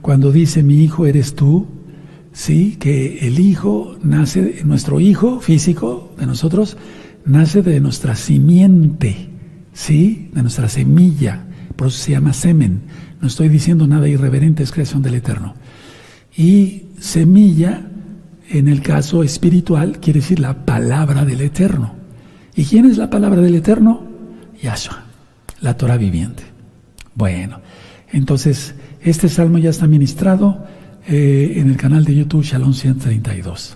cuando dice mi hijo eres tú, sí, que el hijo nace, nuestro hijo físico de nosotros, nace de nuestra simiente, sí, de nuestra semilla, por eso se llama semen. No estoy diciendo nada irreverente, es creación del Eterno. Y semilla, en el caso espiritual, quiere decir la palabra del Eterno. ¿Y quién es la palabra del Eterno? Yahshua, la Torah viviente. Bueno, entonces este salmo ya está ministrado en el canal de YouTube Shalom 132.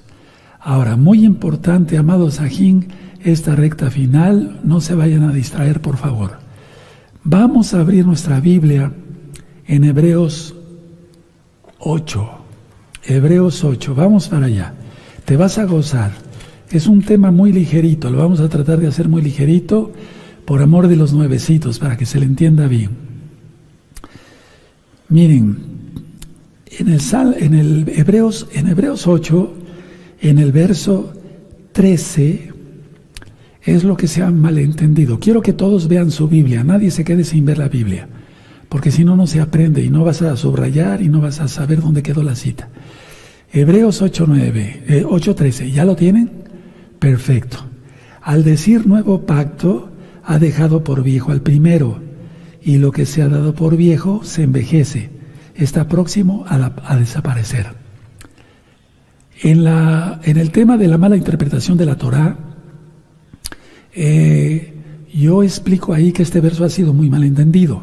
Ahora, muy importante, amados Sajín, esta recta final, no se vayan a distraer, por favor. Vamos a abrir nuestra Biblia en Hebreos 8. Hebreos 8, vamos para allá. Te vas a gozar. Es un tema muy ligerito, lo vamos a tratar de hacer muy ligerito, por amor de los nuevecitos, para que se le entienda bien. Miren, en Hebreos 8, en el verso 13, es lo que se ha malentendido. Quiero que todos vean su Biblia, nadie se quede sin ver la Biblia, porque si no, no se aprende y no vas a subrayar y no vas a saber dónde quedó la cita. Hebreos 8:13, ¿ya lo tienen? Perfecto. Al decir nuevo pacto, ha dejado por viejo al primero, y lo que se ha dado por viejo se envejece, está próximo a desaparecer. En el tema de la mala interpretación de la Torah, yo explico ahí que este verso ha sido muy mal entendido,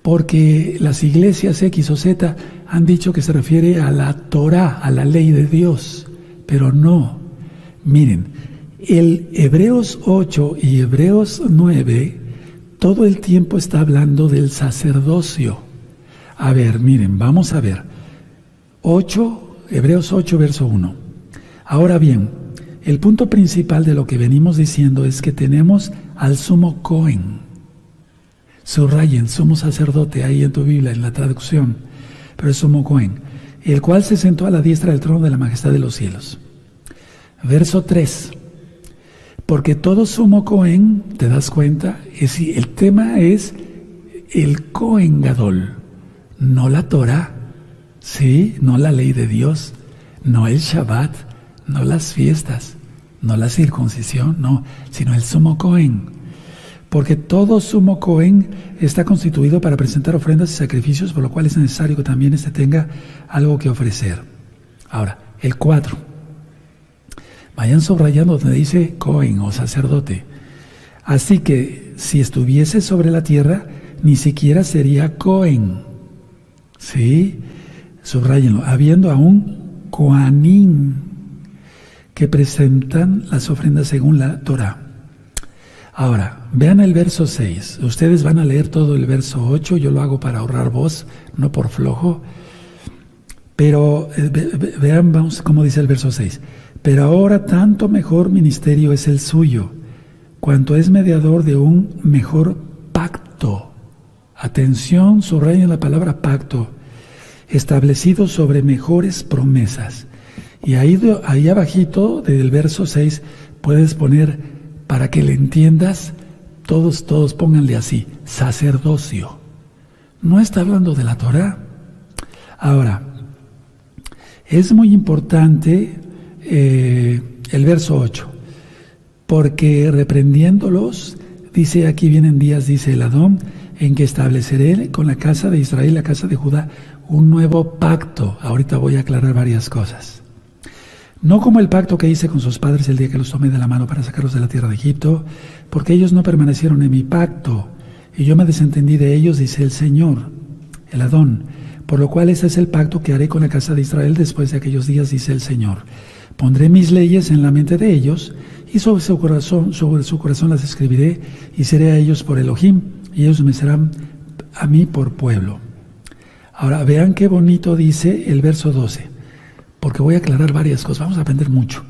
porque las iglesias X o Z han dicho que se refiere a la Torah, a la ley de Dios, pero no. Miren, el Hebreos 8 y Hebreos 9 todo el tiempo está hablando del sacerdocio. A ver, miren, vamos a ver. Hebreos 8, verso 1. Ahora bien, el punto principal de lo que venimos diciendo es que tenemos al sumo Cohen. Subrayen, sumo sacerdote, ahí en tu Biblia, en la traducción, pero es sumo Cohen, el cual se sentó a la diestra del trono de la majestad de los cielos. Verso 3. Porque todo sumo Cohen, ¿te das cuenta? El tema es el Cohen Gadol, no la Torah, ¿sí? No la ley de Dios, no el Shabbat, no las fiestas, no la circuncisión, no, sino el sumo Cohen. Porque todo sumo Cohen está constituido para presentar ofrendas y sacrificios, por lo cual es necesario que también éste tenga algo que ofrecer. Ahora, el 4. Vayan subrayando donde dice Cohen o sacerdote. Así que si estuviese sobre la tierra, ni siquiera sería Cohen. ¿Sí? Subrayenlo. Habiendo aún Coanim, que presentan las ofrendas según la Torah. Ahora, vean el verso 6. Ustedes van a leer todo el verso 8. Yo lo hago para ahorrar voz, no por flojo. Pero vean, vamos, cómo dice el verso 6. Pero ahora tanto mejor ministerio es el suyo, cuanto es mediador de un mejor pacto. Atención, subrayen la palabra pacto, establecido sobre mejores promesas. Y ahí abajito del verso 6 puedes poner, para que le entiendas, todos pónganle así, sacerdocio. No está hablando de la Torah. Ahora, es muy importante el verso 8, porque reprendiéndolos, dice, aquí vienen días, dice el Adón, en que estableceré con la casa de Israel, la casa de Judá, un nuevo pacto. Ahorita voy a aclarar varias cosas. No como el pacto que hice con sus padres el día que los tomé de la mano para sacarlos de la tierra de Egipto, porque ellos no permanecieron en mi pacto, y yo me desentendí de ellos, dice el Señor, el Adón. Por lo cual ese es el pacto que haré con la casa de Israel después de aquellos días, dice el Señor. Pondré mis leyes en la mente de ellos, y sobre su corazón las escribiré, y seré a ellos por Elohim, y ellos me serán a mí por pueblo. Ahora, vean qué bonito dice el verso 12, porque voy a aclarar varias cosas, vamos a aprender mucho.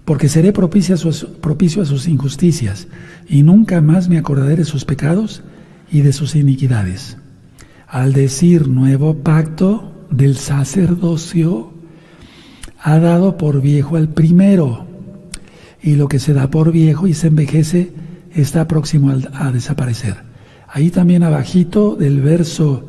Porque seré propicio a sus injusticias, y nunca más me acordaré de sus pecados y de sus iniquidades. Al decir nuevo pacto del sacerdocio, ha dado por viejo al primero, y lo que se da por viejo y se envejece está próximo a desaparecer. Ahí también abajito del verso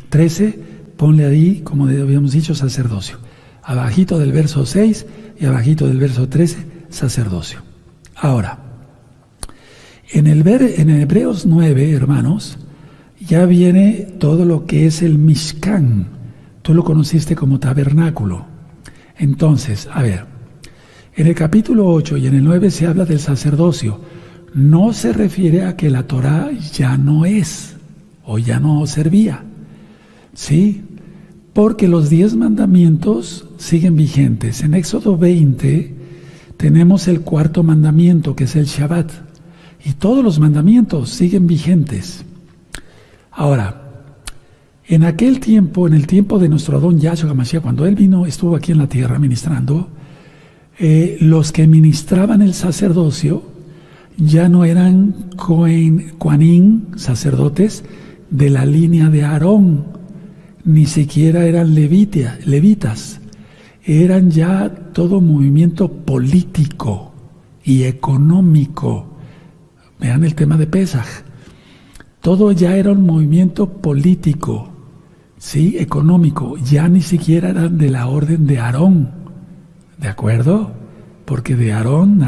13 ponle ahí, como habíamos dicho, sacerdocio. Abajito del verso 6 y abajito del verso 13, sacerdocio. Ahora, en Hebreos 9, hermanos, ya viene todo lo que es el Mishkan. Tú lo conociste como tabernáculo. Entonces, a ver, en el capítulo 8 y en el 9 se habla del sacerdocio. No se refiere a que la Torá ya no es o ya no servía, ¿sí? Porque los 10 mandamientos siguen vigentes. En Éxodo 20 tenemos el 4.º mandamiento, que es el Shabbat, y todos los mandamientos siguen vigentes. Ahora, en aquel tiempo, en el tiempo de nuestro Adón Yahshua HaMashiach, cuando Él vino, estuvo aquí en la tierra ministrando, los que ministraban el sacerdocio ya no eran Kohanim, sacerdotes de la línea de Aarón, ni siquiera eran levitas, eran ya todo movimiento político y económico. Vean el tema de Pesaj. Todo ya era un movimiento político, ¿sí? Económico. Ya ni siquiera eran de la orden de Aarón, ¿de acuerdo? Porque de Aarón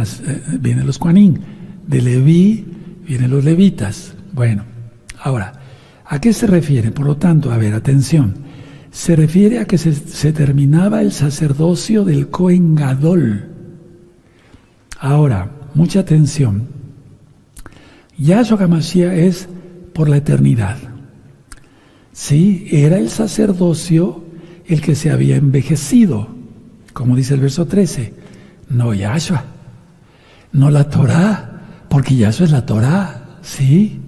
vienen los Kohanim, de Leví vienen los levitas. Bueno, ahora, ¿a qué se refiere? Por lo tanto, a ver, atención. Se refiere a que se terminaba el sacerdocio del Kohen Gadol. Ahora, mucha atención. Yahshua HaMashiach es por la eternidad. Sí, era el sacerdocio el que se había envejecido, como dice el verso 13. No Yahshua, no la Torá, porque Yahshua es la Torá, ¿sí?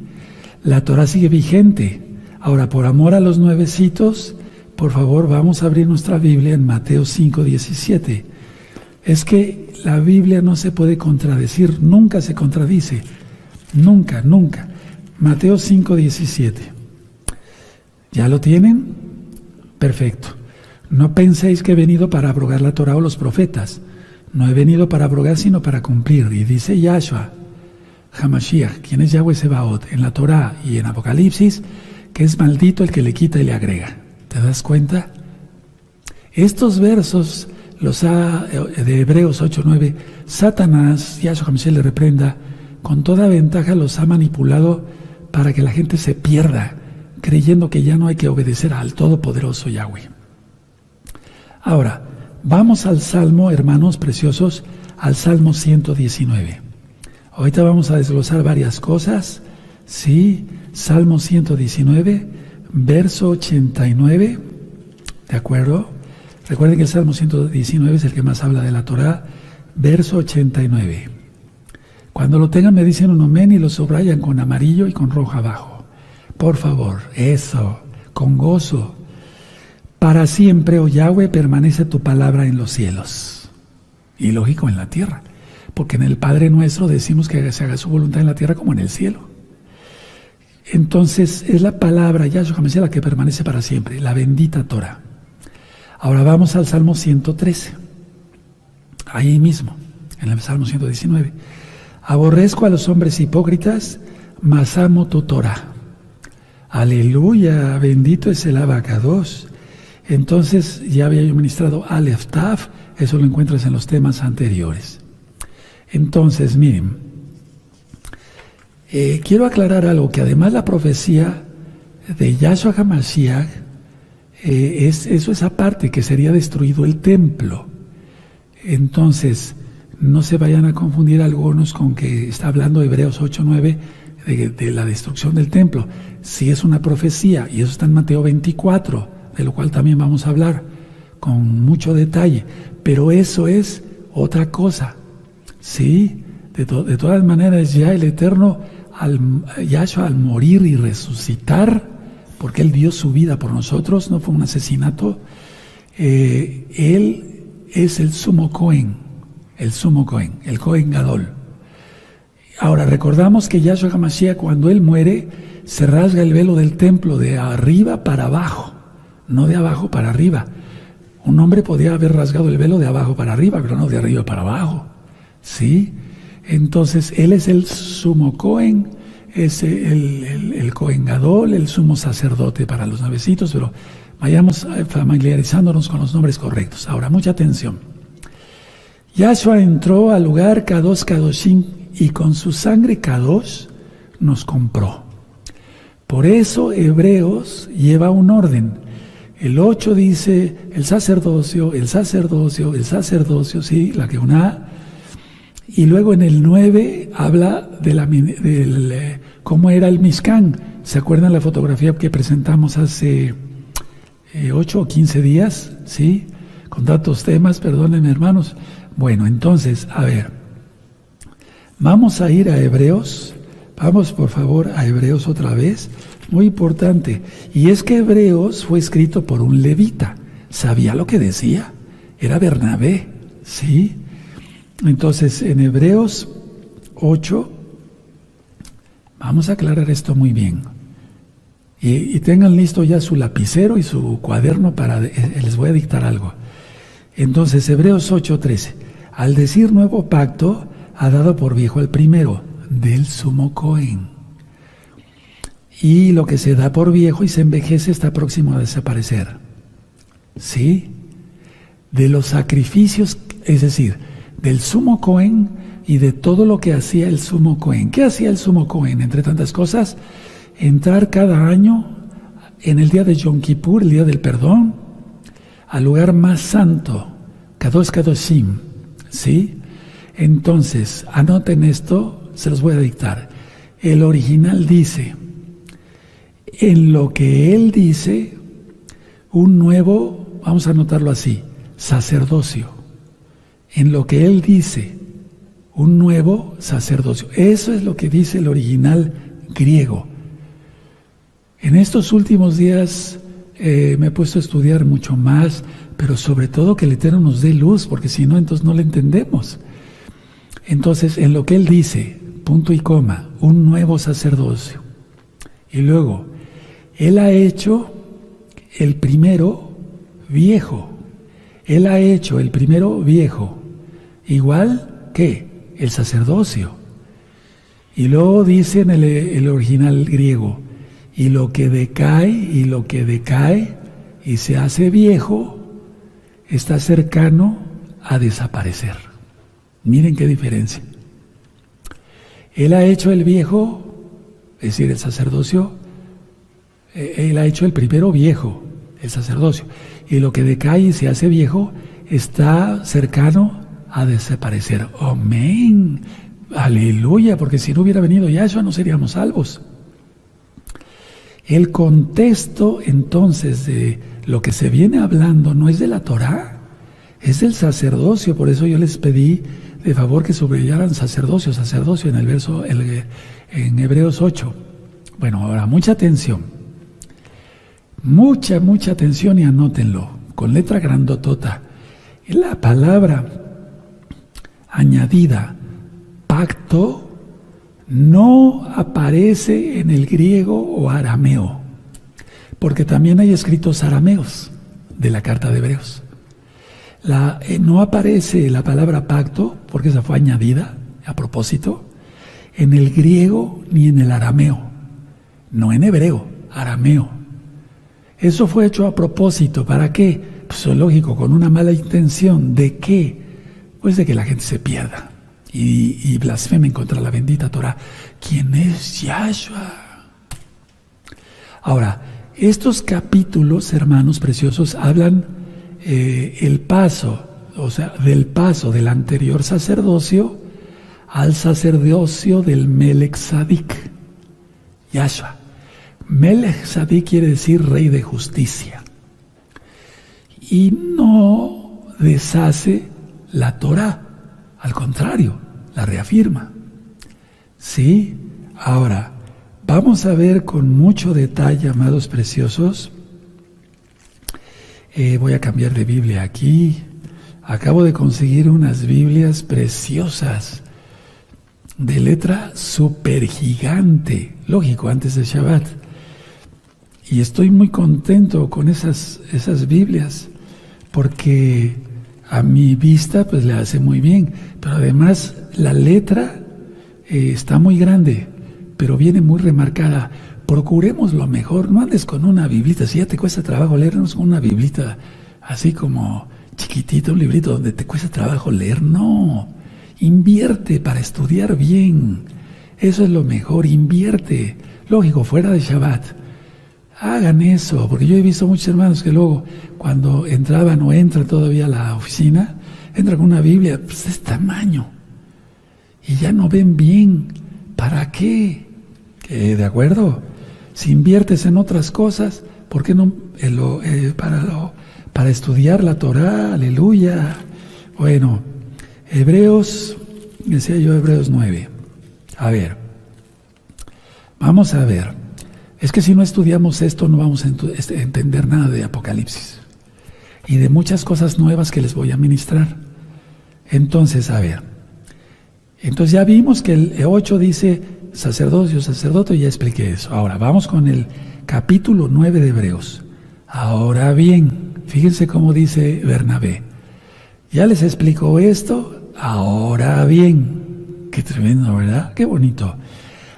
La Torá sigue vigente. Ahora, por amor a los nuevecitos, por favor, vamos a abrir nuestra Biblia en Mateo 5:17. Es que la Biblia no se puede contradecir, nunca se contradice, nunca, nunca. Mateo 5:17. ¿Ya lo tienen? Perfecto. No penséis que he venido para abrogar la Torá o los profetas. No he venido para abrogar, sino para cumplir. Y dice Yahshua HaMashiach, quien es Yahweh Sebaot, en la Torá y en Apocalipsis, que es maldito el que le quita y le agrega. ¿Te das cuenta? Estos versos, de Hebreos 8:9, Satanás, Yahshua HaMashiach le reprenda, con toda ventaja los ha manipulado para que la gente se pierda, creyendo que ya no hay que obedecer al Todopoderoso Yahweh. Ahora, vamos al Salmo, hermanos preciosos, al Salmo 119. Ahorita vamos a desglosar varias cosas, ¿sí? Salmo 119, verso 89, ¿de acuerdo? Recuerden que el Salmo 119 es el que más habla de la Torá, verso 89. Cuando lo tengan me dicen un amén y lo subrayan con amarillo y con rojo abajo. Por favor, eso, con gozo. Para siempre, oh Yahweh, permanece tu palabra en los cielos. Y lógico, en la tierra. Porque en el Padre Nuestro decimos que se haga su voluntad en la tierra como en el cielo. Entonces, es la palabra, Yahshua HaMashiach, la que permanece para siempre, la bendita Torah. Ahora vamos al Salmo 113. Ahí mismo, en el Salmo 119. Aborrezco a los hombres hipócritas, mas amo tu Torah. Aleluya, bendito es el Abacados. Entonces, ya había yo ministrado Aleph Taf, eso lo encuentras en los temas anteriores. Entonces, miren, quiero aclarar algo, que además la profecía de Yahshua HaMashiach, eso es aparte, que sería destruido el templo. Entonces, no se vayan a confundir algunos con que está hablando Hebreos 8:9 de la destrucción del templo. Sí es una profecía, y eso está en Mateo 24, de lo cual también vamos a hablar con mucho detalle, pero eso es otra cosa, ¿sí? De todas maneras, ya el Eterno, Yahshua, al morir y resucitar, porque Él dio su vida por nosotros, no fue un asesinato, Él es el sumo Cohen, el Cohen Gadol. Ahora, recordamos que Yahshua HaMashiach, cuando Él muere, se rasga el velo del templo de arriba para abajo, no de abajo para arriba. Un hombre podía haber rasgado el velo de abajo para arriba, pero no de arriba para abajo, ¿sí? Entonces, Él es el sumo Cohen, es el Cohen Gadol, el sumo sacerdote para los nuevecitos, pero Vayamos familiarizándonos con los nombres correctos. Ahora, mucha atención. Yahshua entró al lugar Kadosh Kadoshim y con su sangre Kadosh nos compró. Por eso Hebreos lleva un orden. El 8 dice el sacerdocio, sí, la Keuná. Y luego en el 9 habla de cómo era el Mishkan. ¿Se acuerdan la fotografía que presentamos hace 8 o 15 días? ¿Sí? Con tantos temas, perdónenme hermanos. Bueno, entonces, a ver. Vamos a ir a Hebreos. Vamos por favor a Hebreos otra vez. Muy importante. Y es que Hebreos fue escrito por un levita. ¿Sabía lo que decía? Era Bernabé. ¿Sí? Entonces, en Hebreos 8, vamos a aclarar esto muy bien. Y tengan listo ya su lapicero y su cuaderno les voy a dictar algo. Entonces, Hebreos 8:13. Al decir nuevo pacto, ha dado por viejo el primero, del sumo Cohen. Y lo que se da por viejo y se envejece está próximo a desaparecer. ¿Sí? De los sacrificios, es decir, del sumo Cohen y de todo lo que hacía el sumo Cohen. ¿Qué hacía el sumo Cohen? Entre tantas cosas, entrar cada año en el día de Yom Kippur, el día del perdón, al lugar más santo, Kadosh Kadoshim. ¿Sí? Entonces, anoten esto, se los voy a dictar. El original dice, en lo que él dice, un nuevo, vamos a anotarlo así, sacerdocio. En lo que él dice, un nuevo sacerdocio. Eso es lo que dice el original griego. En estos últimos días me he puesto a estudiar mucho más, pero sobre todo que el Eterno nos dé luz, porque si no, entonces no le entendemos. Entonces, en lo que él dice, punto y coma, un nuevo sacerdocio. Y luego, él ha hecho el primero viejo. Él ha hecho el primero viejo, igual que el sacerdocio. Y luego dice en el original griego, y lo que decae y se hace viejo, está cercano a desaparecer. Miren qué diferencia. Él ha hecho el viejo, es decir, el sacerdocio, él ha hecho el primero viejo, el sacerdocio, y lo que decae y se hace viejo está cercano a desaparecer. Amén, aleluya, porque si no hubiera venido Yahshua no seríamos salvos. El contexto entonces de lo que se viene hablando no es de la Torá, es del sacerdocio. Por eso yo les pedí de favor que subrayaran sacerdocio en el verso, en Hebreos 8. Bueno, ahora mucha atención, mucha atención y anótenlo con letra grandotota. La palabra añadida, pacto, no aparece en el griego o arameo, porque también hay escritos arameos de la carta de Hebreos. No aparece la palabra pacto, porque esa fue añadida a propósito, en el griego ni en el arameo, no en hebreo, arameo. Eso fue hecho a propósito. ¿Para qué? Pues es lógico, con una mala intención. ¿De qué? Pues de que la gente se pierda y blasfemen contra la bendita Torah. ¿Quién es Yahshua? Ahora, estos capítulos, hermanos preciosos, hablan el paso, o sea, del paso del anterior sacerdocio al sacerdocio del Melech Tzadik, Yahshua. Melech Tzadik quiere decir rey de justicia. Y no deshace la Torah, al contrario, la reafirma. ¿Sí? Ahora, vamos a ver con mucho detalle, amados preciosos. Voy a cambiar de Biblia aquí. Acabo de conseguir unas Biblias preciosas, de letra súper gigante, lógico, antes de Shabbat. Y estoy muy contento con esas Biblias, porque a mi vista pues le hace muy bien, pero además la letra está muy grande, pero viene muy remarcada. procuremos lo mejor. No andes con una biblita, si ya te cuesta trabajo leernos con una biblita así como chiquitita, un librito donde te cuesta trabajo leer. No, invierte para estudiar bien. Eso es lo mejor, invierte. Lógico, fuera de Shabbat. Hagan eso, porque yo he visto muchos hermanos que luego, cuando entraban o entran todavía a la oficina, entran con una Biblia pues, de este tamaño y ya no ven bien. ¿Para qué? ¿De acuerdo? Si inviertes en otras cosas, ¿por qué no para estudiar la Torah? Aleluya. Bueno, Hebreos 9. A ver, vamos a ver. Es que si no estudiamos esto no vamos a entender nada de Apocalipsis y de muchas cosas nuevas que les voy a ministrar. Entonces, a ver. Entonces ya vimos que el 8 dice sacerdocio, sacerdote, y ya expliqué eso. Ahora, vamos con el capítulo 9 de Hebreos. Ahora bien, fíjense cómo dice Bernabé. Ya les explicó esto, ahora bien. Qué tremendo, ¿verdad? Qué bonito.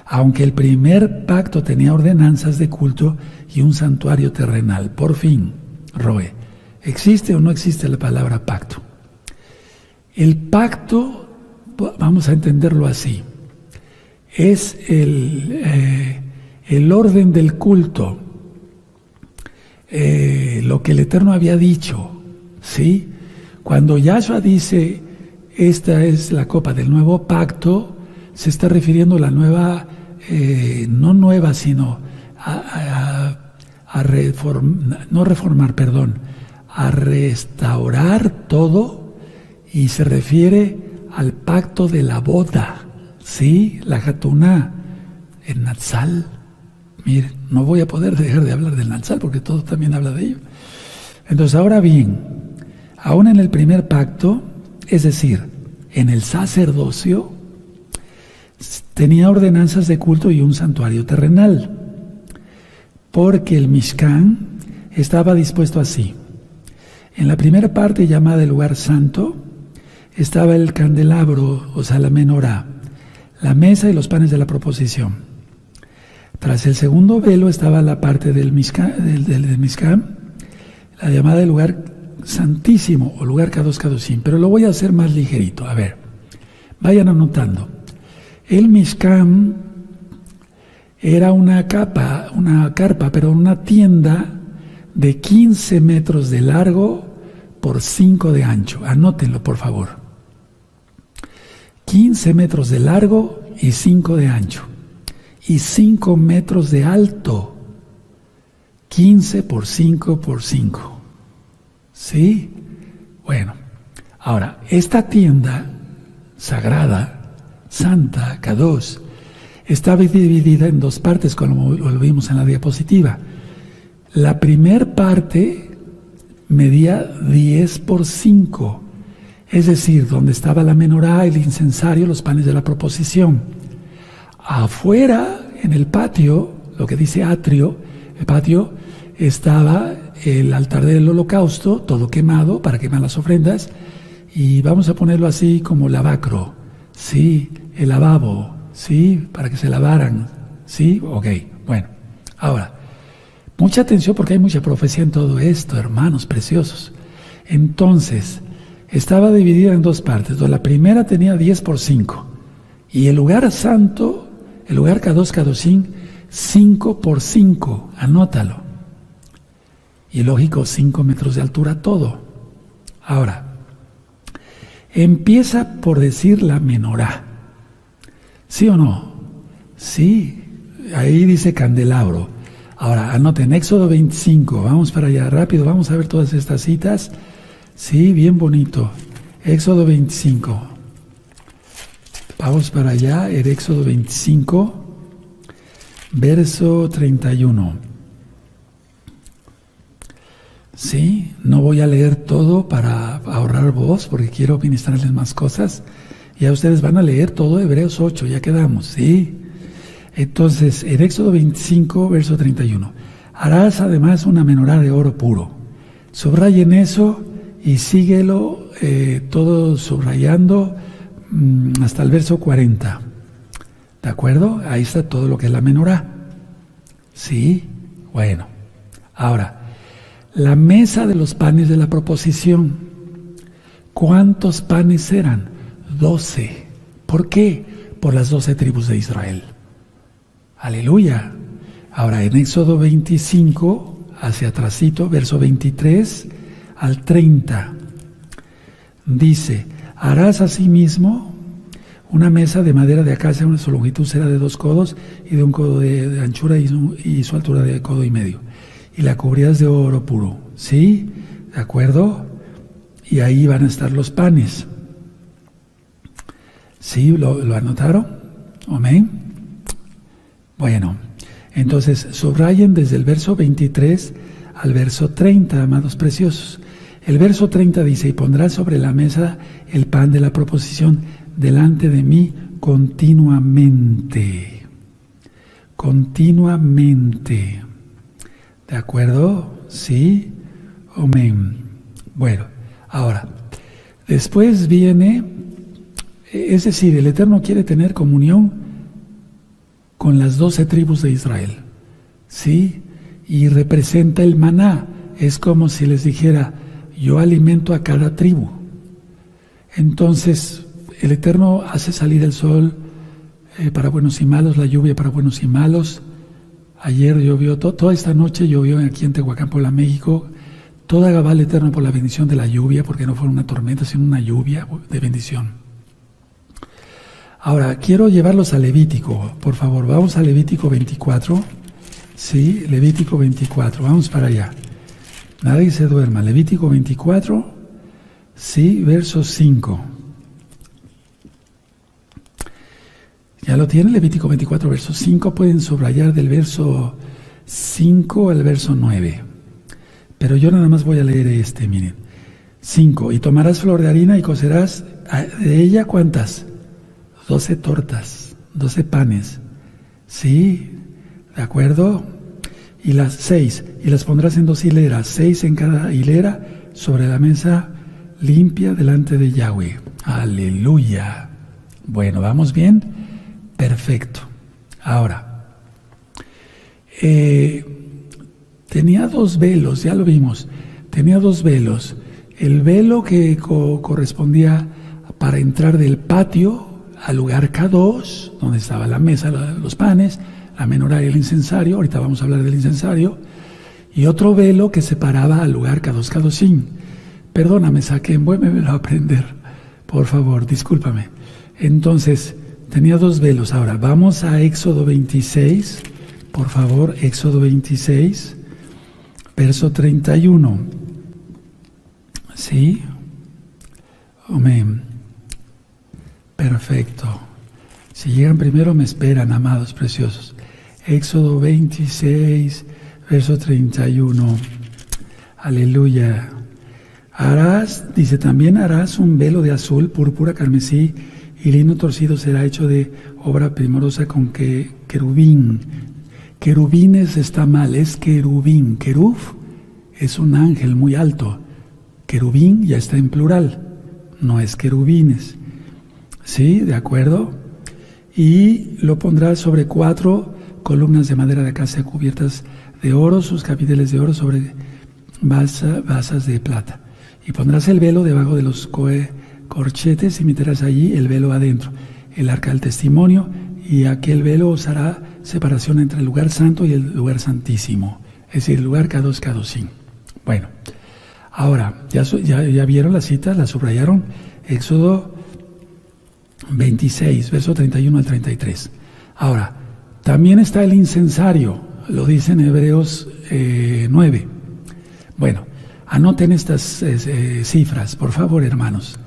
Aunque el primer pacto tenía ordenanzas de culto y un santuario terrenal. Por fin, Roe, ¿existe o no existe la palabra pacto? El pacto, vamos a entenderlo así, es el orden del culto, lo que el Eterno había dicho, ¿sí? Cuando Yahshua dice, esta es la copa del nuevo pacto, se está refiriendo a la nueva, no nueva, sino a restaurar todo, y se refiere al pacto de la boda, ¿sí? La Hatuná, el Natsal. Miren, no voy a poder dejar de hablar del Natsal porque todo también habla de ello. Entonces, ahora bien, aún en el primer pacto, es decir, en el sacerdocio, tenía ordenanzas de culto y un santuario terrenal, porque el Mishkan estaba dispuesto así. En la primera parte, llamada el lugar santo, estaba el candelabro, o sea, la menorá, la mesa y los panes de la proposición. Tras el segundo velo estaba la parte del Mishkan, la llamada el lugar santísimo o lugar Kadosh Kadoshim, pero lo voy a hacer más ligerito. A ver, vayan anotando. El Mishkan era una carpa, pero una tienda de 15 metros de largo por 5 de ancho. Anótenlo, por favor. 15 metros de largo y 5 de ancho. Y 5 metros de alto. 15 por 5 por 5. ¿Sí? Bueno, ahora, esta tienda sagrada, santa, Kadosh, estaba dividida en dos partes, como lo vimos en la diapositiva. La primer parte medía 10 por 5, es decir, donde estaba la menorá, el incensario, los panes de la proposición. Afuera, en el patio, lo que dice atrio, el patio, estaba el altar del holocausto, todo quemado para quemar las ofrendas, y vamos a ponerlo así como lavacro, ¿sí? El lavabo, ¿sí? Para que se lavaran, ¿sí? Ok, bueno. Ahora, mucha atención porque hay mucha profecía en todo esto, hermanos preciosos. Entonces, estaba dividida en dos partes. La primera tenía 10 por 5. Y el lugar santo, el lugar Kadosh Kadoshim, 5 por 5. Anótalo. Y lógico, 5 metros de altura todo. Ahora, empieza por decir la menorá. ¿Sí o no? Sí. Ahí dice candelabro. Ahora, anoten, Éxodo 25. Vamos para allá, rápido. Vamos a ver todas estas citas. Sí, bien bonito. Éxodo 25. Vamos para allá, el Éxodo 25, verso 31. Sí, no voy a leer todo para ahorrar voz, porque quiero ministrarles más cosas. Ya ustedes van a leer todo Hebreos 8, ya quedamos, ¿sí? Entonces, en Éxodo 25, verso 31. Harás además una menorá de oro puro. Subrayen eso y síguelo todo subrayando hasta el verso 40. ¿De acuerdo? Ahí está todo lo que es la menorá. ¿Sí? Bueno, ahora, la mesa de los panes de la proposición. ¿Cuántos panes eran? 12. ¿Por qué? Por las 12 tribus de Israel. Aleluya. Ahora en Éxodo 25, hacia atrásito, verso 23 al 30, dice: harás asimismo una mesa de madera de acacia, una su longitud será de 2 codos y de 1 codo de anchura y su altura de 1,5 codos. Y la cubrirás de oro puro. ¿Sí? ¿De acuerdo? Y ahí van a estar los panes. ¿Sí? ¿Lo anotaron? Amén. Bueno, entonces subrayen desde el verso 23 al verso 30, amados preciosos. El verso 30 dice: y pondrás sobre la mesa el pan de la proposición delante de mí continuamente. Continuamente. ¿De acuerdo? ¿Sí? Amén. Bueno, ahora, después viene, es decir, el Eterno quiere tener comunión con las 12 tribus de Israel, ¿sí? Y representa el maná. Es como si les dijera: yo alimento a cada tribu. Entonces, el Eterno hace salir el sol para buenos y malos, la lluvia para buenos y malos. Ayer llovió, toda esta noche llovió aquí en Tehuacán, Puebla, México. Todo agaba al Eterno por la bendición de la lluvia, porque no fue una tormenta, sino una lluvia de bendición. Ahora, quiero llevarlos a Levítico, por favor. Vamos a Levítico 24. Sí, Levítico 24. Vamos para allá. Nadie se duerma. Levítico 24, sí, verso 5. ¿Ya lo tienen? Levítico 24, verso 5. Pueden subrayar del verso 5 al verso 9. Pero yo nada más voy a leer miren. 5. Y tomarás flor de harina y cocerás de ella, ¿cuántas? 12 tortas, 12 panes. ¿Sí? ¿De acuerdo? Y las 6. Y las pondrás en 2 hileras, 6 en cada hilera, sobre la mesa limpia delante de Yahweh. Aleluya. Bueno, ¿vamos bien? Perfecto. Ahora, tenía 2 velos, ya lo vimos. Tenía 2 velos. El velo que correspondía para entrar del patio al lugar K2, donde estaba la mesa, los panes, la menorá y el incensario. Ahorita vamos a hablar del incensario. Y otro velo que separaba al lugar K2, K2. Perdóname, Saquén, vuélvemelo a aprender. Por favor, discúlpame. Entonces, tenía 2 velos. Ahora, vamos a Éxodo 26. Por favor, Éxodo 26, verso 31. ¿Sí? Amén. Perfecto. Si llegan primero me esperan, amados preciosos. Éxodo 26, verso 31. Aleluya. Harás, dice, también harás un velo de azul, púrpura, carmesí y lino torcido será hecho de obra primorosa con querubín. Querubines está mal, es querubín. Querub es un ángel muy alto. Querubín ya está en plural, no es querubines. ¿Sí? ¿De acuerdo? Y lo pondrás sobre 4 columnas de madera de acacia cubiertas de oro, sus capiteles de oro sobre basas de plata. Y pondrás el velo debajo de los corchetes y meterás allí el velo adentro, el arca del testimonio, y aquel velo os hará separación entre el lugar santo y el lugar santísimo, es decir, el lugar K2, K2. Bueno, ahora, ya vieron las citas, las subrayaron. Éxodo 26, verso 31 al 33. Ahora, también está el incensario, lo dice en Hebreos 9. Bueno, anoten estas cifras, por favor, hermanos.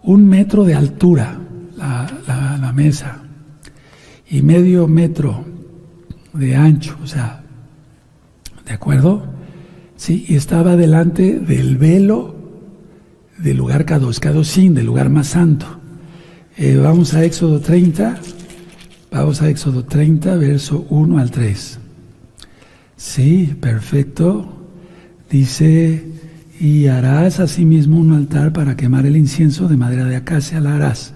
1 metro de altura la mesa y medio metro de ancho, o sea, ¿de acuerdo? Sí, y estaba delante del velo del lugar K2, K2, del lugar más santo. Vamos a Éxodo 30, verso 1 al 3. Sí, perfecto. Dice: y harás asimismo un altar para quemar el incienso de madera de acacia, la harás.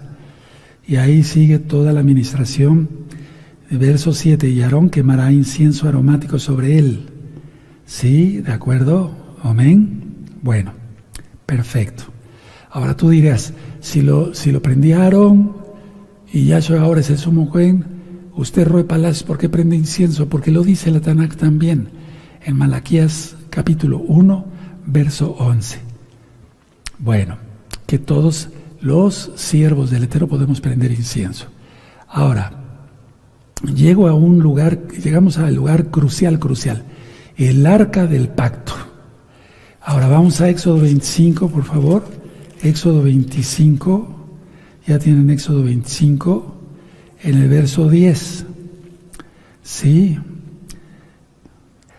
Y ahí sigue toda la administración Verso 7, y Aarón quemará incienso aromático sobre él. ¿Sí? ¿De acuerdo? Amén. Bueno, perfecto. Ahora tú dirás, si lo prendía Aarón y Yahshua ahora es el sumo Cohen, usted, Roe Palacios, ¿por qué prende incienso? Porque lo dice la Tanakh también, en Malaquías capítulo 1, verso 11. Bueno, que todos los siervos del Eterno podemos prender incienso. Ahora, llegamos al lugar crucial, el arca del pacto. Ahora vamos a Éxodo 25, por favor. Éxodo 25, ya tienen Éxodo 25, en el verso 10. Sí.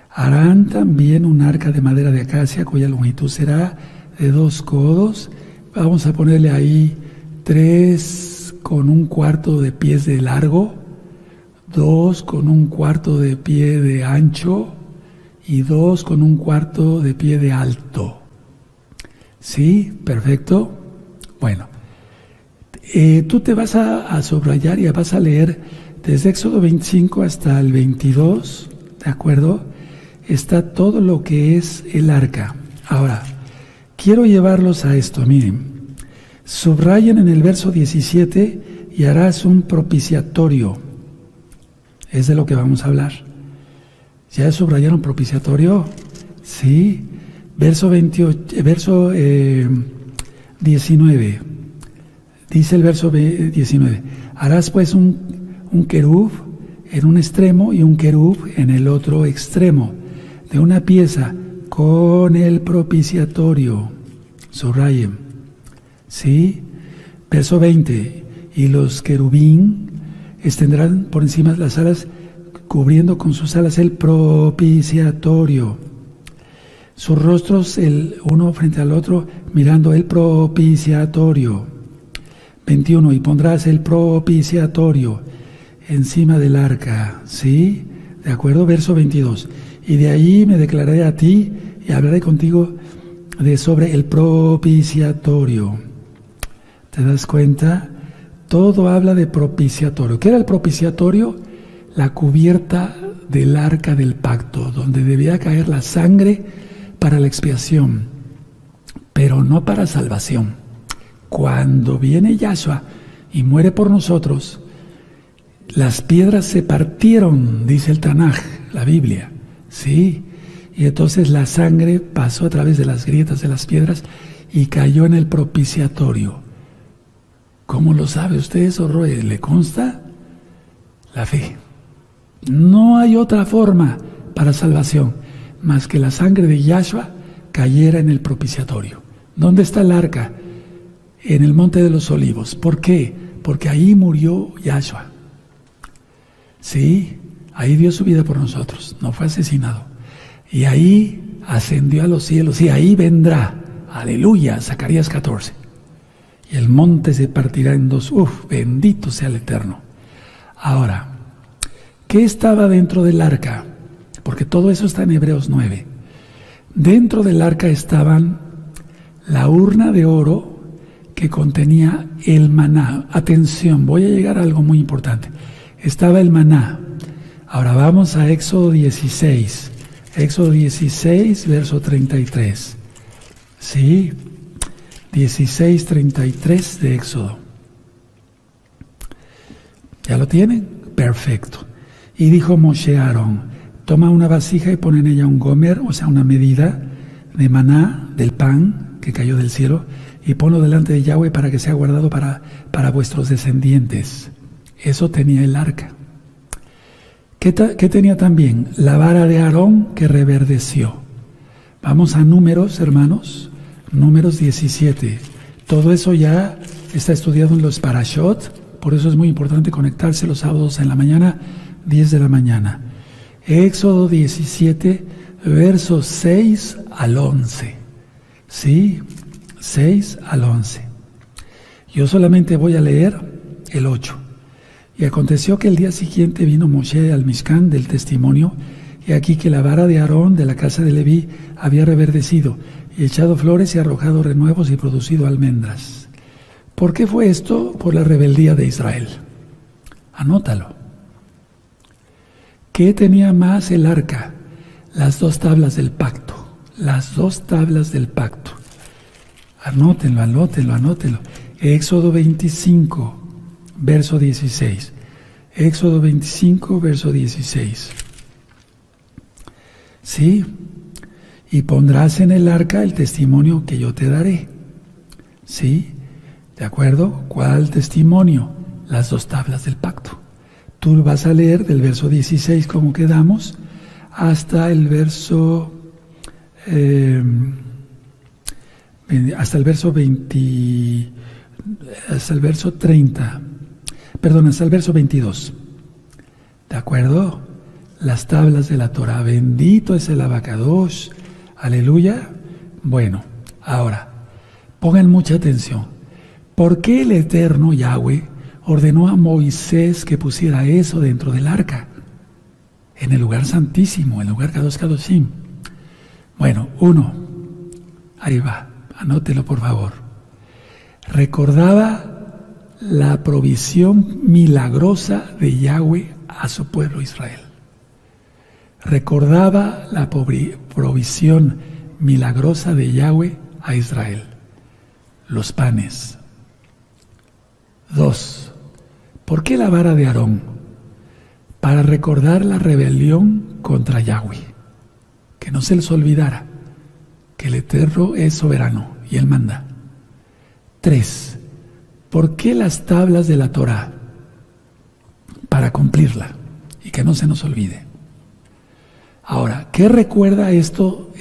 Harán también un arca de madera de acacia, cuya longitud será de 2 codos. Vamos a ponerle ahí 3 con 1/4 de pies de largo, 2 con 1/4 de pie de ancho y 2 con 1/4 de pie de alto. ¿Sí? Perfecto. Bueno, tú te vas a subrayar y vas a leer desde Éxodo 25 hasta el 22, ¿de acuerdo? Está todo lo que es el arca. Ahora, quiero llevarlos a esto, miren. Subrayen en el verso 17, y harás un propiciatorio. Es de lo que vamos a hablar. ¿Ya subrayaron propiciatorio? Sí. Verso 19. Dice el verso 19. Harás pues un querub en un extremo y un querub en el otro extremo de una pieza con el propiciatorio. Subrayen. ¿Sí? Verso 20. Y los querubín extenderán por encima de las alas, cubriendo con sus alas el propiciatorio. Sus rostros el uno frente al otro, mirando el propiciatorio. 21. Y pondrás el propiciatorio encima del arca. ¿Sí? ¿De acuerdo? Verso 22. Y de ahí me declararé a ti y hablaré contigo sobre el propiciatorio. ¿Te das cuenta? Todo habla de propiciatorio. ¿Qué era el propiciatorio? La cubierta del arca del pacto, donde debía caer la sangre para la expiación, pero no para salvación. Cuando viene Yahshua y muere por nosotros, las piedras se partieron, dice el Tanaj, la Biblia, ¿sí? Y entonces la sangre pasó a través de las grietas de las piedras y cayó en el propiciatorio. ¿Cómo lo sabe usted eso, Roe? ¿Le consta? La fe. No hay otra forma para salvación más que la sangre de Yahshua cayera en el propiciatorio. ¿Dónde está el arca? En el Monte de los Olivos. ¿Por qué? Porque ahí murió Yahshua. Sí, ahí dio su vida por nosotros, no fue asesinado. Y ahí ascendió a los cielos y ahí vendrá. Aleluya, Zacarías 14. Y el monte se partirá en dos. Bendito sea el Eterno. Ahora, ¿qué estaba dentro del arca? Porque todo eso está en Hebreos 9. Dentro del arca estaban la urna de oro que contenía el maná. Atención, voy a llegar a algo muy importante. Estaba el maná. Ahora vamos a Éxodo 16. Éxodo 16, verso 33. Sí, 16:33 de Éxodo. ¿Ya lo tienen? Perfecto. Y dijo Moshe a Aarón: toma una vasija y pon en ella un gomer, o sea, una medida de maná, del pan que cayó del cielo, y ponlo delante de Yahweh para que sea guardado para vuestros descendientes. Eso tenía el arca. ¿Qué tenía también? La vara de Aarón que reverdeció. Vamos a Números, hermanos. Números 17. Todo eso ya está estudiado en los Parashot, por eso es muy importante conectarse los sábados en la mañana, 10 de la mañana. Éxodo 17, versos 6 al 11. ¿Sí? 6 al 11. Yo solamente voy a leer el 8. Y aconteció que el día siguiente vino Moshe al Mishkan del testimonio, y aquí que la vara de Aarón de la casa de Leví había reverdecido, y echado flores y arrojado renuevos y producido almendras. ¿Por qué fue esto? Por la rebeldía de Israel. Anótalo. ¿Qué tenía más el arca? Las 2 tablas del pacto. Las 2 tablas del pacto. Anótenlo. Éxodo 25, verso 16. Éxodo 25, verso 16. Sí. Y pondrás en el arca el testimonio que yo te daré. ¿Sí? ¿De acuerdo? ¿Cuál testimonio? Las 2 tablas del pacto. Tú vas a leer del verso 16, como quedamos, hasta el verso hasta el verso 20, hasta el verso 30, perdón, hasta el verso 22. ¿De acuerdo? Las tablas de la Torah. Bendito es el Abacadosh. Aleluya. Bueno, ahora, pongan mucha atención. ¿Por qué el Eterno Yahweh ordenó a Moisés que pusiera eso dentro del arca? En el lugar santísimo, el lugar Kadosh Kadoshim. Bueno, 1. Ahí va, anótelo por favor. Recordaba la provisión milagrosa de Yahweh a su pueblo Israel. Recordaba la provisión milagrosa de Yahweh a Israel. Los panes. 2. ¿Por qué la vara de Aarón? Para recordar la rebelión contra Yahweh. Que no se les olvidara que el Eterno es soberano y Él manda. 3. ¿Por qué las tablas de la Torah? Para cumplirla y que no se nos olvide. Ahora, ¿qué recuerda esto?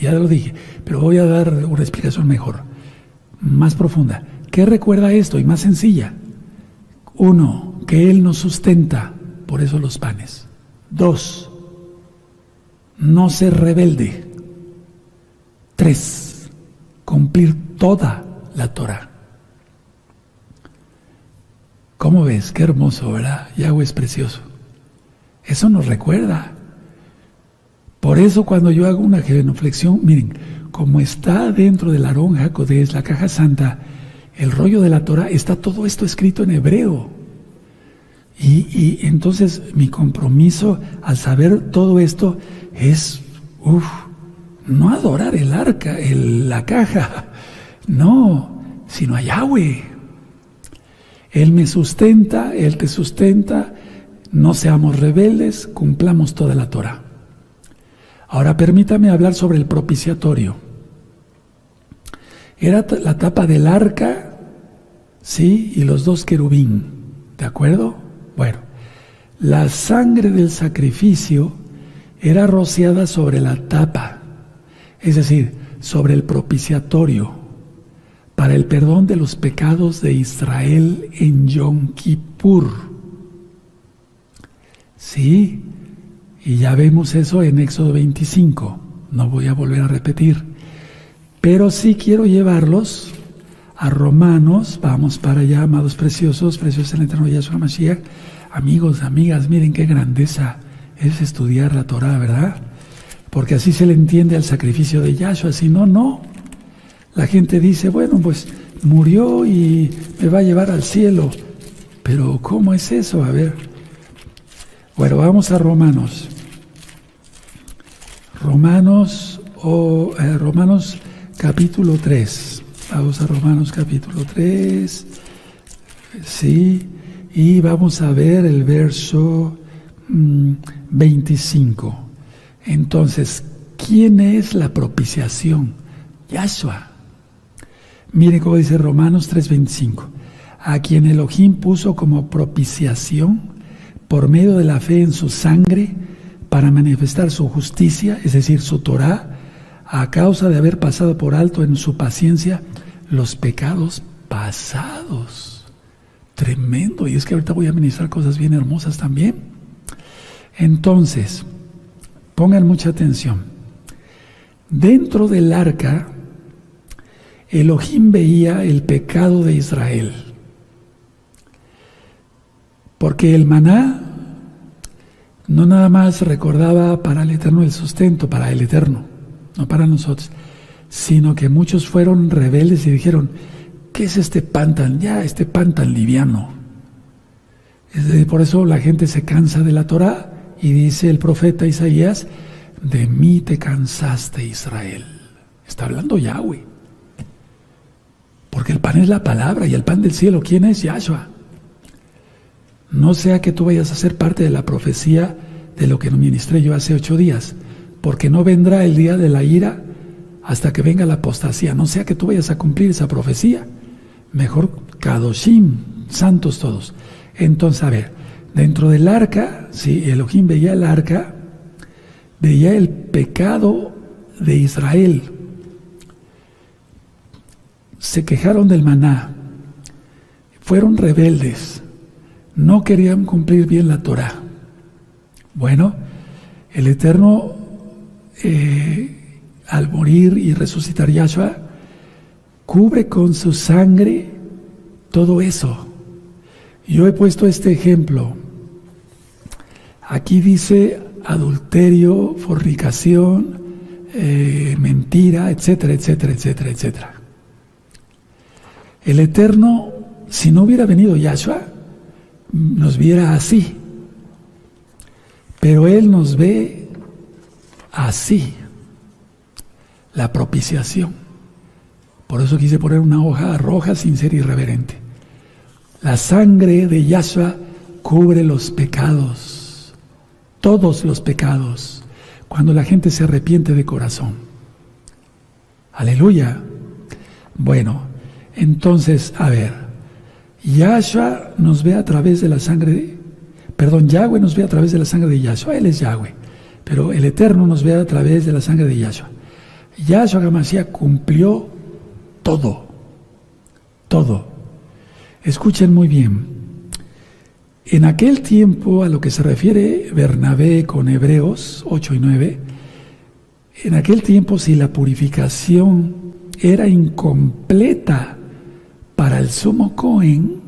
Ya lo dije, pero voy a dar una explicación mejor, más profunda. ¿Qué recuerda esto? Y más sencilla. 1, que Él nos sustenta, por eso los panes. 2, no ser rebelde. 3, cumplir toda la Torah. ¿Cómo ves? Qué hermoso, ¿verdad? Yahweh es precioso. Eso nos recuerda. Por eso cuando yo hago una genuflexión, miren, como está dentro del Aarón HaKodesh, la caja santa, el rollo de la Torah, está todo esto escrito en hebreo. Y entonces mi compromiso al saber todo esto es, no adorar el arca, la caja, no, sino a Yahweh. Él me sustenta, Él te sustenta, no seamos rebeldes, cumplamos toda la Torah. Ahora permítame hablar sobre el propiciatorio. Era la tapa del arca, ¿sí? Y los 2 querubín, ¿de acuerdo? Bueno, la sangre del sacrificio era rociada sobre la tapa, es decir, sobre el propiciatorio, para el perdón de los pecados de Israel en Yom Kippur. ¿Sí? Y ya vemos eso en Éxodo 25, no voy a volver a repetir, pero sí quiero llevarlos a Romanos. Vamos para allá, amados preciosos, preciosos en el eterno Yahshua Mashiach. Amigos, amigas, miren qué grandeza es estudiar la Torah, ¿verdad? Porque así se le entiende al sacrificio de Yahshua, si no, no. La gente dice, bueno, pues murió y me va a llevar al cielo, pero ¿cómo es eso? A ver. Bueno, vamos a Romanos. Romanos capítulo 3. Vamos a Romanos capítulo 3. Sí, y vamos a ver el verso 25. Entonces, ¿quién es la propiciación? Yahshua. Mire cómo dice Romanos 3:25. A quien Elohim puso como propiciación por medio de la fe en su sangre para manifestar su justicia, es decir, su Torah, a causa de haber pasado por alto en su paciencia los pecados pasados. Tremendo, y es que ahorita voy a ministrar cosas bien hermosas también. Entonces, pongan mucha atención. Dentro del arca, Elohim veía el pecado de Israel. Porque el maná no nada más recordaba para el Eterno el sustento, para el Eterno, no para nosotros, sino que muchos fueron rebeldes y dijeron, ¿qué es este pan tan liviano? Por eso la gente se cansa de la Torah Y dice el profeta Isaías, de mí te cansaste, Israel. Está hablando Yahweh. Porque el pan es la palabra y el pan del cielo, ¿quién es? Yahshua. No sea que tú vayas a ser parte de la profecía de lo que ministré yo hace 8 días, porque no vendrá el día de la ira hasta que venga la apostasía. No sea que tú vayas a cumplir esa profecía. Mejor Kadoshim, santos todos. Entonces, a ver, dentro del arca, si Elohim veía el arca, veía el pecado de Israel. Se quejaron del maná, fueron rebeldes, no querían cumplir bien la Torah. Bueno, el Eterno, al morir y resucitar Yahshua, cubre con su sangre todo eso. Yo he puesto este ejemplo. Aquí dice adulterio, fornicación, mentira, etcétera, etcétera, etcétera, etcétera. El Eterno, si no hubiera venido Yahshua, nos viera así. Pero Él nos ve así. La propiciación. Por eso quise poner una hoja roja sin ser irreverente. La sangre de Yahshua cubre los pecados. Todos los pecados. Cuando la gente se arrepiente de corazón. Aleluya. Bueno, entonces, a ver. Yahshua nos ve a través de la sangre Yahweh nos ve a través de la sangre de Yahshua. Él es Yahweh. Pero el Eterno nos ve a través de la sangre de Yahshua. Yahshua HaMashiach cumplió todo. Todo. Escuchen muy bien. En aquel tiempo, a lo que se refiere Bernabé con Hebreos 8 y 9, en aquel tiempo, si la purificación era incompleta para el sumo Cohen,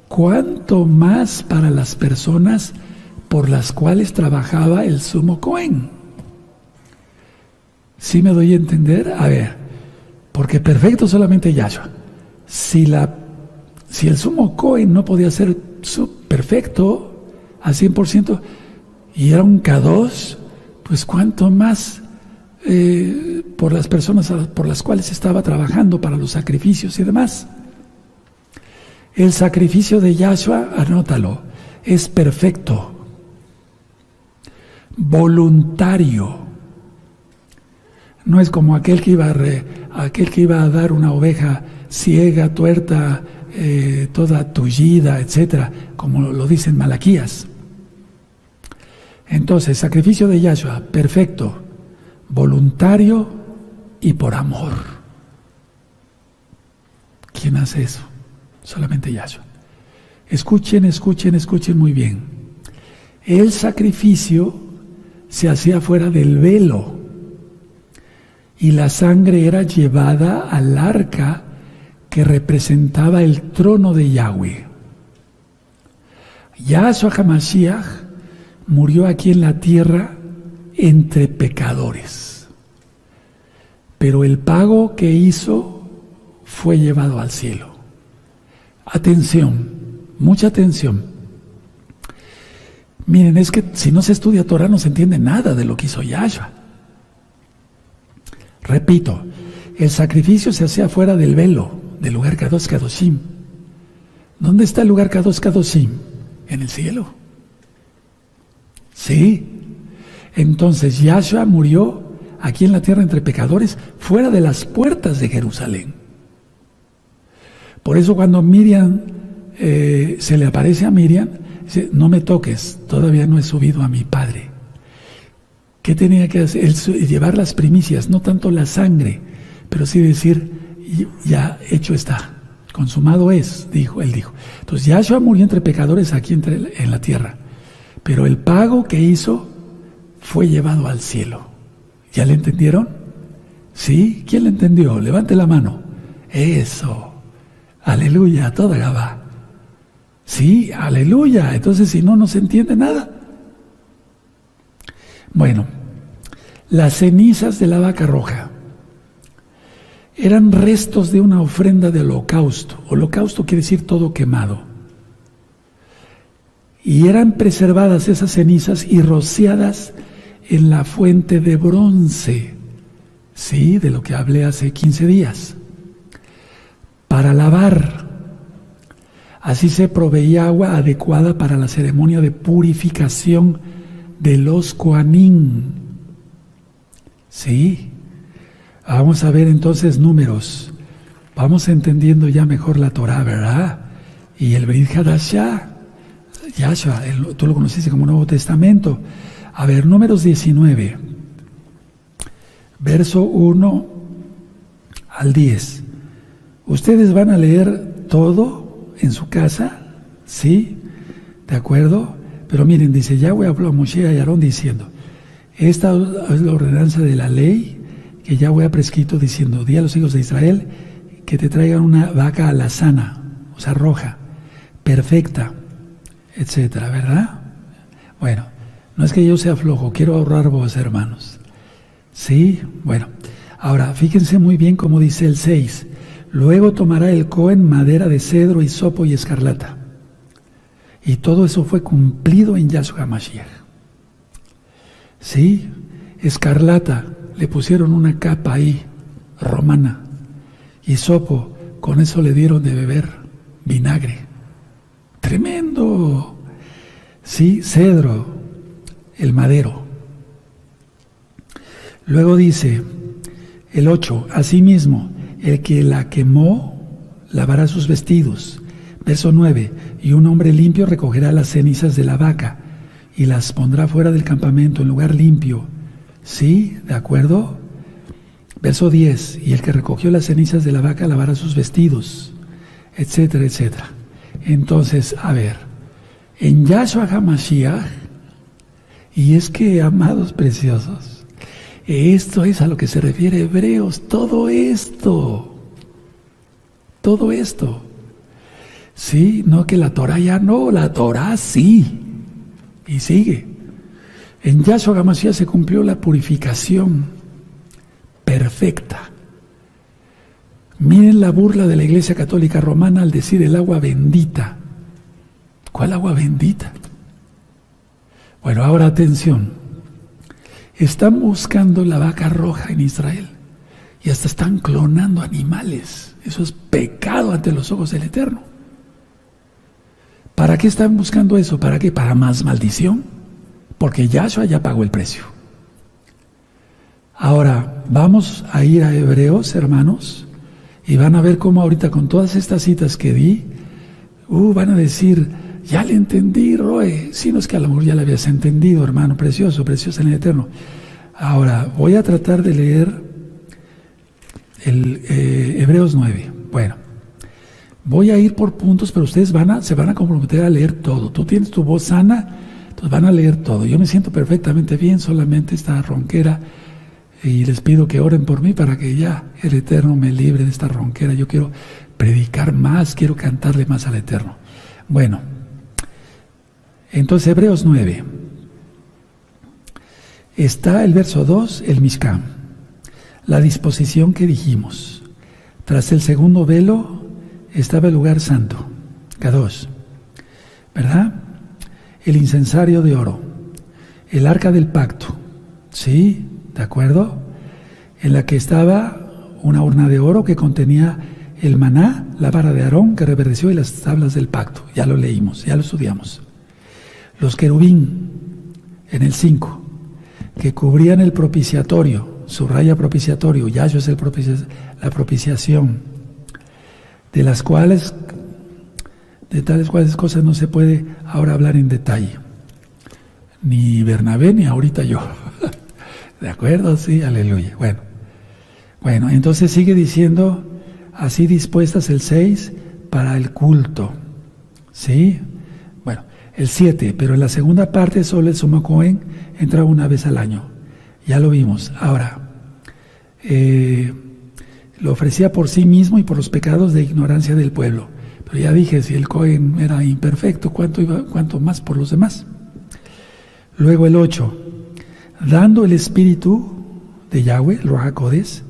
¿cuánto más para las personas por las cuales trabajaba el sumo Cohen? ¿Sí me doy a entender? A ver, porque perfecto solamente Yahshua. Si el sumo Cohen no podía ser perfecto al 100% y era un Kadosh, pues cuánto más por las personas por las cuales estaba trabajando para los sacrificios y demás. El sacrificio de Yahshua, anótalo, es perfecto, voluntario. No es como aquel que iba a dar una oveja ciega, tuerta, toda tullida, etcétera, como lo dice en Malaquías. Entonces, sacrificio de Yahshua, perfecto, voluntario y por amor. ¿Quién hace eso? Solamente Yahshua. Escuchen muy bien. El sacrificio se hacía fuera del velo y la sangre era llevada al arca que representaba el trono de Yahweh. Yahshua HaMashiach murió aquí en la tierra entre pecadores, pero el pago que hizo fue llevado al cielo. Atención, mucha atención. Miren, es que si no se estudia Torah no se entiende nada de lo que hizo Yahshua. Repito, el sacrificio se hacía fuera del velo, del lugar Kadosh Kadoshim. ¿Dónde está el lugar Kadosh Kadoshim? En el cielo. Sí. Entonces Yahshua murió aquí en la tierra entre pecadores, fuera de las puertas de Jerusalén. Por eso cuando Miriam se le aparece a Miriam, dice, no me toques, todavía no he subido a mi padre. ¿Qué tenía que hacer? Él llevar las primicias, no tanto la sangre, pero sí decir, ya hecho está, consumado es, él dijo. Entonces Yahshua murió entre pecadores aquí en la tierra, pero el pago que hizo fue llevado al cielo. ¿Ya le entendieron? ¿Sí? ¿Quién le entendió? Levante la mano. Eso. Aleluya, toda Gabá. Sí, aleluya. Entonces, si no se entiende nada. Bueno, las cenizas de la vaca roja eran restos de una ofrenda de holocausto. Holocausto quiere decir todo quemado. y eran preservadas esas cenizas y rociadas en la fuente de bronce, sí, de lo que hablé hace 15 días, para lavar. Así se proveía agua adecuada para la ceremonia de purificación de los Kohanim. Sí, vamos a ver entonces Números. Vamos entendiendo ya mejor la Torah, ¿verdad? Y el Brit Hadashah, Yahshua, tú lo conociste como Nuevo Testamento. A ver, Números 19, verso 1 al 10. Ustedes van a leer todo en su casa, ¿sí? ¿De acuerdo? Pero miren, dice, Yahweh habló a Moshe y a Aarón diciendo, esta es la ordenanza de la ley que Yahweh ha prescrito diciendo, di a los hijos de Israel que te traigan una vaca alazana, o sea, roja, perfecta, etcétera, ¿verdad? Bueno, no es que yo sea flojo, quiero ahorrar vos, hermanos. Sí, bueno. Ahora, fíjense muy bien cómo dice el 6. Luego tomará el Cohen madera de cedro, hisopo y escarlata. Y todo eso fue cumplido en Yahshua Mashiach. Sí, escarlata, le pusieron una capa ahí, romana. Hisopo, con eso le dieron de beber vinagre. ¡Tremendo! Sí, cedro, el madero. Luego dice el 8, asimismo, el que la quemó lavará sus vestidos. Verso 9, y un hombre limpio recogerá las cenizas de la vaca y las pondrá fuera del campamento en lugar limpio. ¿Sí? ¿De acuerdo? Verso 10, y el que recogió las cenizas de la vaca lavará sus vestidos, etcétera, etcétera. Entonces, a ver, en Yahshua HaMashiach, y es que, amados preciosos, esto es a lo que se refiere Hebreos, todo esto, sí, no que la Torah ya no, la Torah sí, y sigue. En Yahshua HaMashiach se cumplió la purificación perfecta. Miren la burla de la Iglesia Católica Romana al decir el agua bendita. ¿Cuál agua bendita? Bueno, ahora atención. Están buscando la vaca roja en Israel y hasta están clonando animales. Eso es pecado ante los ojos del Eterno. ¿Para qué están buscando eso? ¿Para qué? ¿Para más maldición? Porque Yahshua ya pagó el precio. Ahora, vamos a ir a Hebreos, hermanos, y van a ver cómo ahorita con todas estas citas que di, van a decir, ya le entendí, Roe. Si no es que a lo mejor ya le habías entendido, hermano, precioso en el Eterno. Ahora, voy a tratar de leer el Hebreos 9. Bueno, voy a ir por puntos, pero ustedes se van a comprometer a leer todo. Tú tienes tu voz sana, entonces van a leer todo. Yo me siento perfectamente bien, solamente esta ronquera, y les pido que oren por mí para que ya el Eterno me libre de esta ronquera. Yo quiero predicar más, quiero cantarle más al Eterno. Bueno, entonces Hebreos 9. Está el verso 2, el Mishkan. La disposición que dijimos. Tras el segundo velo estaba el lugar santo, Kadosh, ¿verdad? El incensario de oro, el arca del pacto, ¿sí? ¿De acuerdo? En la que estaba una urna de oro que contenía el maná, la vara de Aarón que reverdeció y las tablas del pacto. Ya lo leímos, ya lo estudiamos. Los querubín, en el 5, que cubrían el propiciatorio, subraya propiciatorio, Yahshua es la propiciación, de tales cuales cosas no se puede ahora hablar en detalle. Ni Bernabé ni ahorita yo. ¿De acuerdo? Sí, aleluya. Bueno, entonces sigue diciendo, así dispuestas el 6 para el culto. ¿Sí? Bueno, el 7, pero en la segunda parte solo el sumo Cohen entra una vez al año. Ya lo vimos. Ahora, lo ofrecía por sí mismo y por los pecados de ignorancia del pueblo. Pero ya dije, si el Cohen era imperfecto, ¿cuánto más por los demás? Luego el 8. Dando el espíritu de Yahweh, el Ruach HaKodesh,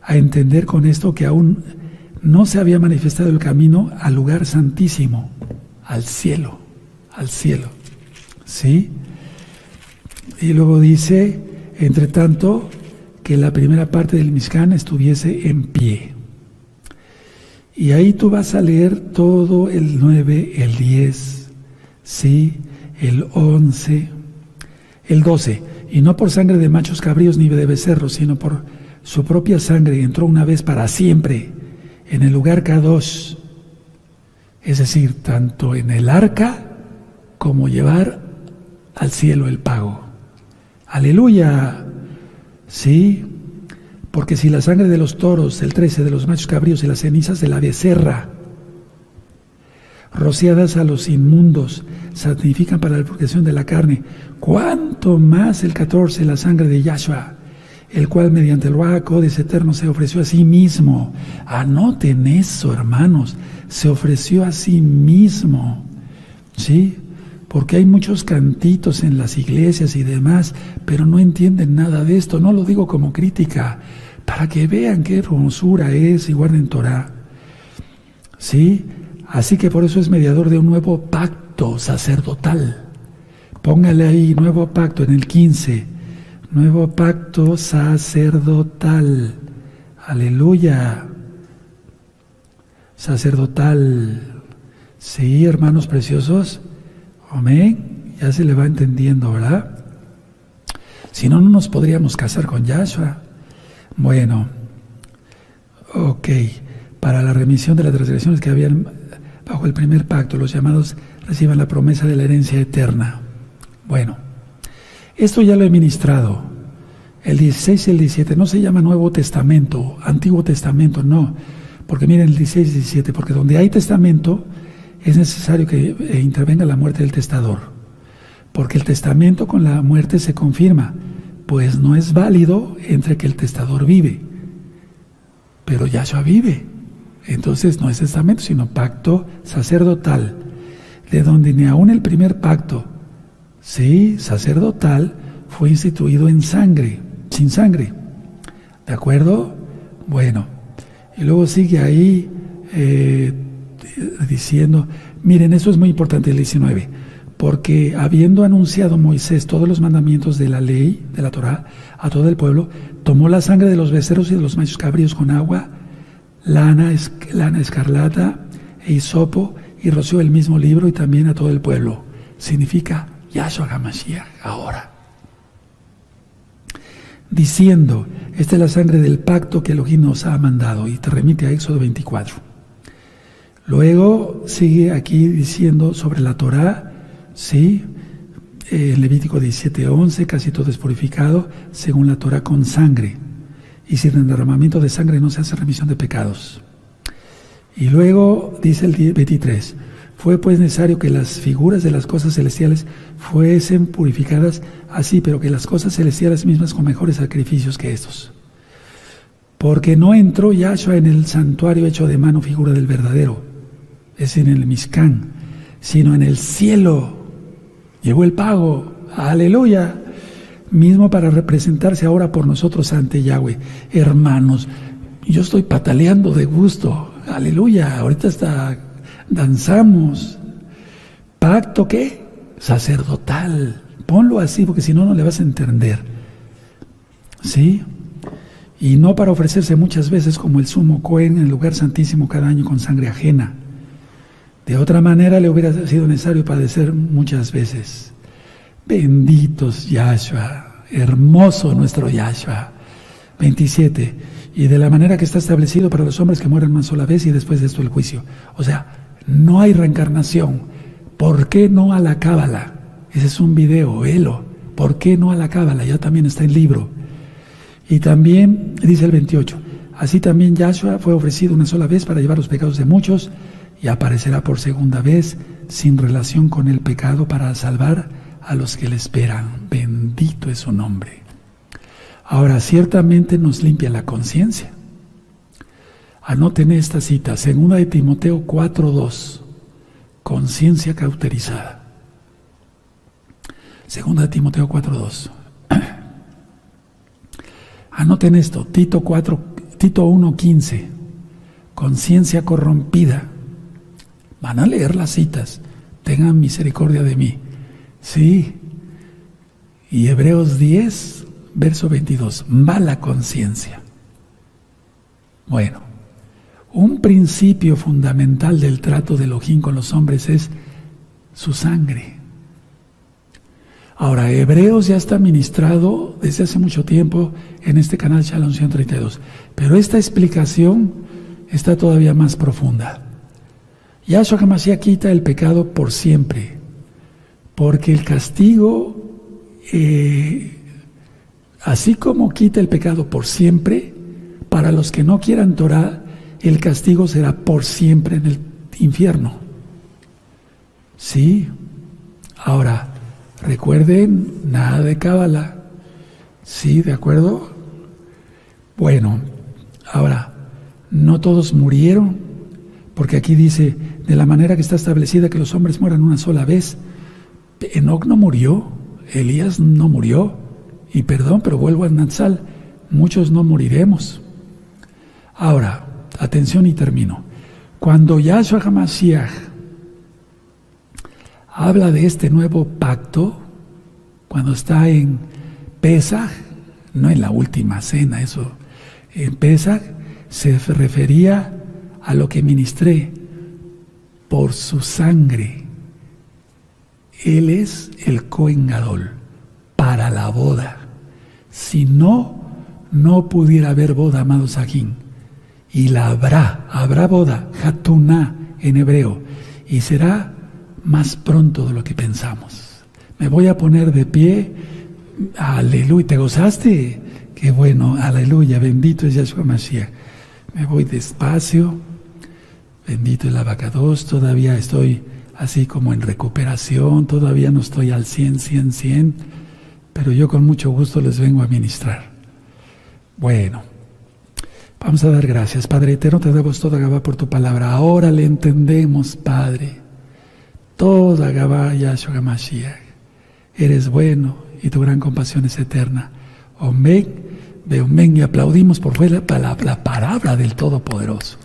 a entender con esto que aún no se había manifestado el camino al lugar santísimo, al cielo, al cielo. ¿Sí? Y luego dice, entre tanto, que la primera parte del Mishkan estuviese en pie. Y ahí tú vas a leer todo el 9, el 10, ¿sí? El 11, el 12. Y no por sangre de machos cabríos ni de becerros, sino por su propia sangre entró una vez para siempre en el lugar Kadosh. Es decir, tanto en el arca como llevar al cielo el pago. ¡Aleluya! Sí, porque si la sangre de los toros, el 13, de los machos cabríos y las cenizas de la becerra, rociadas a los inmundos, santifican para la purificación de la carne, cuánto más el 14, la sangre de Yahshua, el cual mediante el Ruach HaKodesh eterno se ofreció a sí mismo. Anoten eso, hermanos, se ofreció a sí mismo, ¿sí? Porque hay muchos cantitos en las iglesias y demás, pero no entienden nada de esto. No lo digo como crítica, para que vean qué hermosura es y guarden Torah, ¿sí? Así que por eso es mediador de un nuevo pacto sacerdotal. Póngale ahí, nuevo pacto en el 15. Nuevo pacto sacerdotal. Aleluya. Sacerdotal. Sí, hermanos preciosos. Amén. Ya se le va entendiendo, ¿verdad? Si no, no nos podríamos casar con Yahshua. Bueno. Ok. Para la remisión de las transgresiones que habían bajo el primer pacto, los llamados reciban la promesa de la herencia eterna. Bueno. Esto ya lo he ministrado. El 16 y el 17 no se llama Nuevo Testamento, Antiguo Testamento, no. Porque miren el 16 y 17, porque donde hay testamento es necesario que intervenga la muerte del testador. Porque el testamento con la muerte se confirma, pues no es válido entre que el testador vive. Pero Yahshua vive. Entonces no es testamento, sino pacto sacerdotal. De donde ni aún el primer pacto, sí, sacerdotal, fue instituido en sangre, sin sangre. ¿De acuerdo? Bueno, y luego sigue ahí diciendo, miren, eso es muy importante el 19, porque habiendo anunciado Moisés todos los mandamientos de la ley, de la Torá, a todo el pueblo, tomó la sangre de los becerros y de los machos cabríos con agua, lana escarlata e hisopo, y roció el mismo libro y también a todo el pueblo. Significa Yahshua HaMashiach ahora. Diciendo, esta es la sangre del pacto que Elohim nos ha mandado, y te remite a Éxodo 24. Luego sigue aquí diciendo sobre la Torá, sí, en Levítico 17:11, casi todo es purificado según la Torá con sangre, y sin el derramamiento de sangre no se hace remisión de pecados. Y luego dice el 23, fue pues necesario que las figuras de las cosas celestiales fuesen purificadas así, pero que las cosas celestiales mismas con mejores sacrificios que estos. Porque no entró Yahshua en el santuario hecho de mano, figura del verdadero, es decir, en el Mishkan, sino en el cielo. Llegó el pago, aleluya, mismo para representarse ahora por nosotros ante Yahweh. Hermanos, yo estoy pataleando de gusto, aleluya, ahorita hasta danzamos. ¿Pacto qué? Sacerdotal. Ponlo así porque si no, no le vas a entender. ¿Sí? Y no para ofrecerse muchas veces como el sumo Cohen en el lugar santísimo cada año con sangre ajena. De otra manera le hubiera sido necesario padecer muchas veces. Benditos Yahshua, hermoso nuestro Yahshua. 27. Y de la manera que está establecido para los hombres que mueren una sola vez y después de esto el juicio. O sea, no hay reencarnación. ¿Por qué no a la Cábala? Ese es un video, velo. ¿Por qué no a la Cábala? Ya también está en libro. Y también dice el 28. Así también Yahshua fue ofrecido una sola vez para llevar los pecados de muchos y aparecerá por segunda vez sin relación con el pecado para salvar a los que le esperan. Bendito es su nombre. Ahora, ciertamente nos limpia la conciencia. Anoten esta cita, 2 de Timoteo 4:2, conciencia cauterizada. 2 de Timoteo 4:2. Anoten esto, Tito 1:15, conciencia corrompida. Van a leer las citas. tengan misericordia de mí. Sí. Y Hebreos 10, verso 22, mala conciencia. Bueno, un principio fundamental del trato de Elohim con los hombres es su sangre. Ahora, Hebreos ya está ministrado desde hace mucho tiempo en este canal Shalom 132, pero esta explicación está todavía más profunda. Yahshua HaMashiach quita el pecado por siempre, porque el castigo, así como quita el pecado por siempre, para los que no quieran Torah, el castigo será por siempre en el infierno. Sí. Ahora, recuerden, nada de cábala. Sí, ¿de acuerdo? Bueno, ahora, no todos murieron, porque aquí dice, de la manera que está establecida que los hombres mueran una sola vez. Enoc no murió, Elías no murió, y perdón, pero vuelvo al Natsal, muchos no moriremos. Ahora, atención y termino. Cuando Yahshua HaMashiach habla de este nuevo pacto, cuando está en Pesaj, no en la última cena, eso, en Pesaj se refería a lo que ministré, por su sangre. Él es el Cohen Gadol para la boda. Si no, no pudiera haber boda, amados Sajín. Y la habrá boda, Hatuná en hebreo, y será más pronto de lo que pensamos. Me voy a poner de pie. Aleluya, ¿te gozaste? Qué bueno, aleluya, bendito es Yahshua Mashiach. Me voy despacio, bendito el Abacados, todavía estoy así como en recuperación, todavía no estoy al 100, pero yo con mucho gusto les vengo a ministrar. Bueno, vamos a dar gracias. Padre eterno, te damos toda Gabá por tu palabra. Ahora le entendemos, Padre. Toda Gabá, Yahshua Mashiach. Eres bueno y tu gran compasión es eterna. Amén, ve amén, y aplaudimos por fuera la palabra del Todopoderoso.